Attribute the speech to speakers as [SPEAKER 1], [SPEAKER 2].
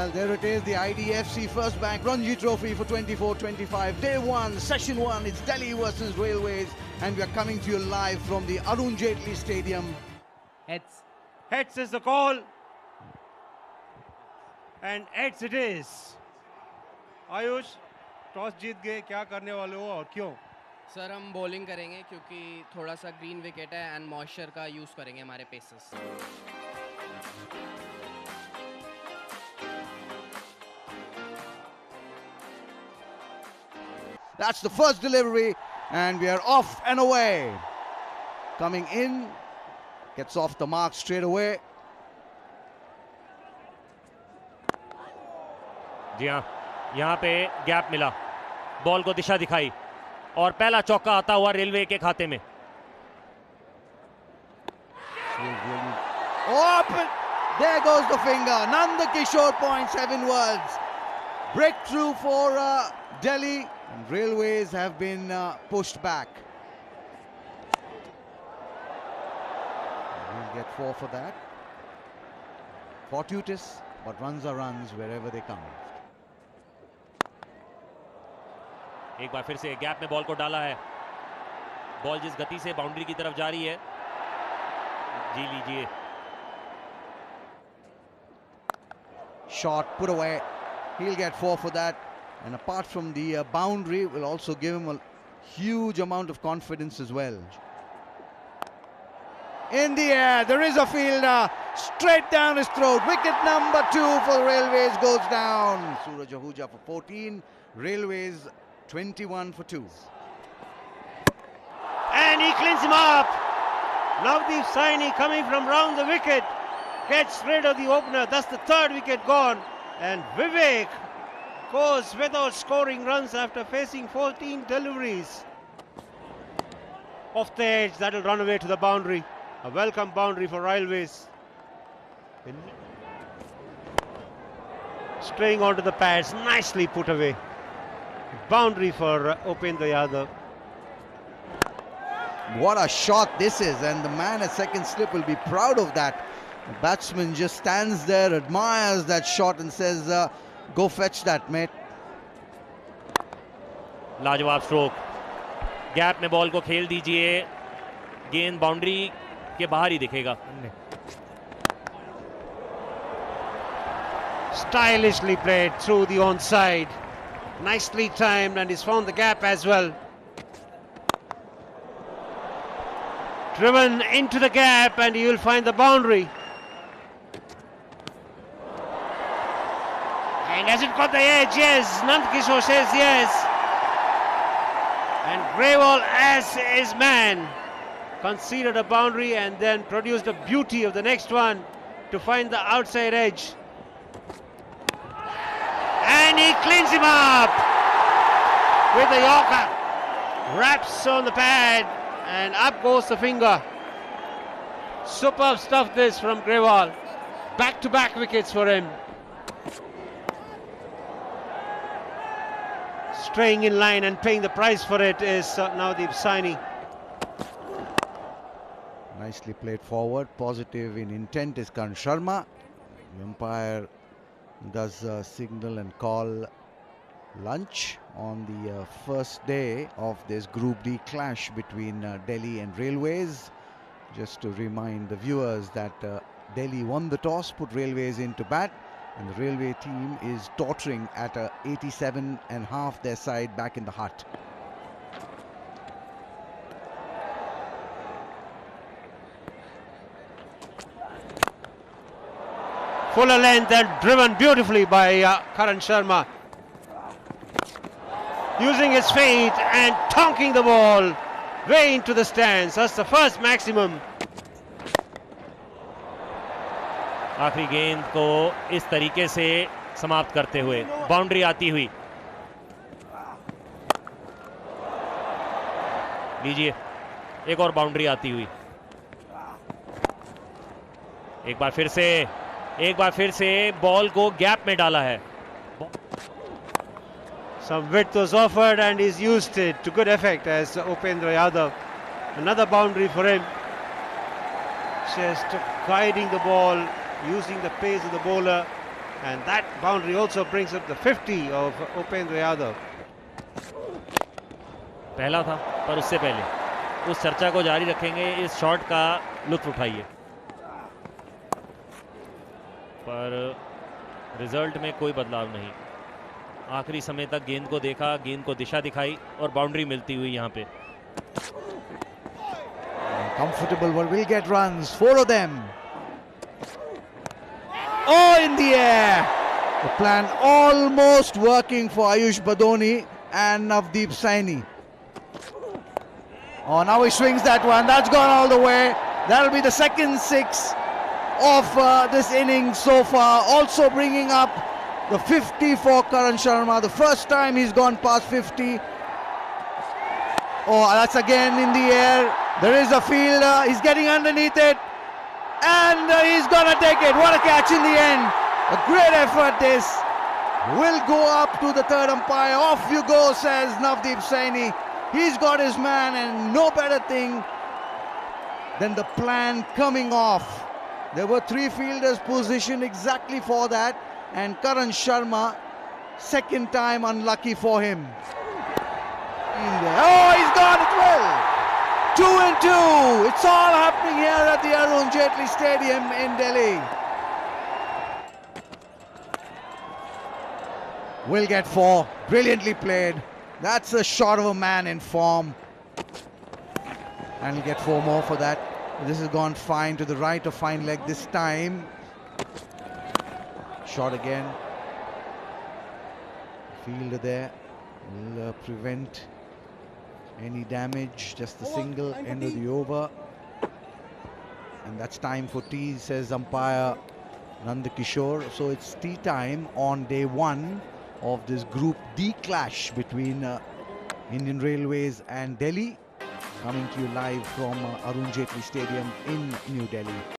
[SPEAKER 1] Well, there it is, the IDFC First Bank Ranji Trophy for 24-25. Day 1, Session 1, it's Delhi versus Railways, and we are coming to you live from the Arun Jaitley Stadium.
[SPEAKER 2] Heads.
[SPEAKER 3] Heads is the call. And heads it is. Ayush, toss जीत गए, क्या करने वाले हो और क्यों?
[SPEAKER 2] Sir हम bowling करेंगे क्योंकि थोड़ा सा ग्रीन विकेट है एंड मॉइस्चर का यूज़ करेंगे हमारे pacers.
[SPEAKER 1] That's the first delivery, and we are off and away. Coming in, gets off the mark straight away.
[SPEAKER 4] जी हाँ, यहाँ पे गैप मिला, बॉल को दिशा दिखाई और पहला चौका आता हुआ रेलवे के खाते में.
[SPEAKER 1] Oh, but there goes the finger. Nanda Kishore points heavenwards. Breakthrough for Delhi, and Railways have been pushed back. We'll get 4 for that. Fortuitous, but runs are runs wherever they come.
[SPEAKER 4] एक बार फिर से gap में ball को डाला है. Ball जिस गति से बाउंड्री की तरफ जा रही है, जी लीजिए.
[SPEAKER 1] Shot put away. He'll get 4 for that. And apart from the boundary, will also give him a huge amount of confidence as well. In the air, there is a fielder. Straight down his throat. Wicket number 2 for Railways goes down. Suraj Ahuja for 14. Railways 21 for 2.
[SPEAKER 3] And he cleans him up. Navdeep Saini coming from round the wicket gets rid of the opener. That's the 3rd wicket gone. And Vivek goes without scoring runs after facing 14 deliveries. Off the edge, that'll run away to the boundary. A welcome boundary for Railways. Straying onto the pads, nicely put away. Boundary for Upendra Yadav.
[SPEAKER 1] What a shot this is, and the man at second slip will be proud of that. The batsman just stands there, admires that shot and says, go fetch that, mate.
[SPEAKER 4] लाजवाब stroke. Gap में ball को खेल दीजिए, गेंद boundary के बाहर ही दिखेगा.
[SPEAKER 3] Stylishly played through the onside. Nicely timed, and he's found the gap as well. Driven into the gap, and he will find the boundary. And has it got the edge? Yes. Nand Kishore says yes. And Grewal, as his man, conceded a boundary and then produced the beauty of the next one to find the outside edge. And he cleans him up with the Yorker. Wraps on the pad and up goes the finger. Superb stuff this from Grewal. Back-to-back wickets for him. Straying in line and paying the price for it is Navdeep Saini.
[SPEAKER 1] Nicely played forward. Positive in intent is Karan Sharma. The umpire does signal and call lunch on the first day of this Group D clash between Delhi and Railways. Just to remind the viewers that Delhi won the toss, put Railways into bat, and the Railway team is tottering at 87.5, their side back in the hut.
[SPEAKER 3] Fuller length and driven beautifully by Karan Sharma. Using his feet and tonking the ball way into the stands. That's the first maximum.
[SPEAKER 4] आखिरी गेंद को इस तरीके से समाप्त करते हुए boundary आती हुई. लीजिए, एक और बाउंड्री आती हुई. एक बार फिर से बॉल को गैप में डाला है.
[SPEAKER 3] Some width was offered and he's used it to good effect as Upendra Yadav. Another boundary for him. Just guiding the ball, using the pace of the bowler And that boundary also brings up the 50 of Upendra Yadav.
[SPEAKER 4] पहला था, पर उससे पहले उस चर्चा को जारी रखेंगे, इस शॉट का लुत्फ उठाइए। पर रिजल्ट में कोई बदलाव नहीं। आखिरी समय तक गेंद को देखा, गेंद को दिशा दिखाई और बाउंड्री मिलती हुई यहाँ पे।
[SPEAKER 1] Comfortable one, will get runs, 4 of them. Oh, in the air. The plan almost working for Ayush Badoni and Navdeep Saini. Oh, now he swings that one. That's gone all the way. That'll be the second 6 of this inning so far. Also bringing up the 50 for Karan Sharma. The first time he's gone past 50. Oh, that's again in the air. There is a fielder. He's getting underneath it. And he's gonna take it. What a catch in the end. A great effort this. Will go up to the third umpire. Off you go, says Navdeep Saini. He's got his man, and no better thing than the plan coming off. There were 3 fielders positioned exactly for that, and Karan Sharma, second time unlucky for him. Oh, he's gone as well. 2 and 2. It's all happening here at the Arun Jaitley Stadium in Delhi. Will get 4. Brilliantly played. That's a shot of a man in form. And he'll get 4 more for that. This has gone fine to the right of fine leg this time. Shot again. Fielder there will prevent any damage. Just the single, end of the over. And that's time for tea, says umpire Nandakishore. So it's tea time on day 1 of this Group D clash between Indian Railways and Delhi. Coming to you live from Arun Jaitley Stadium in New Delhi.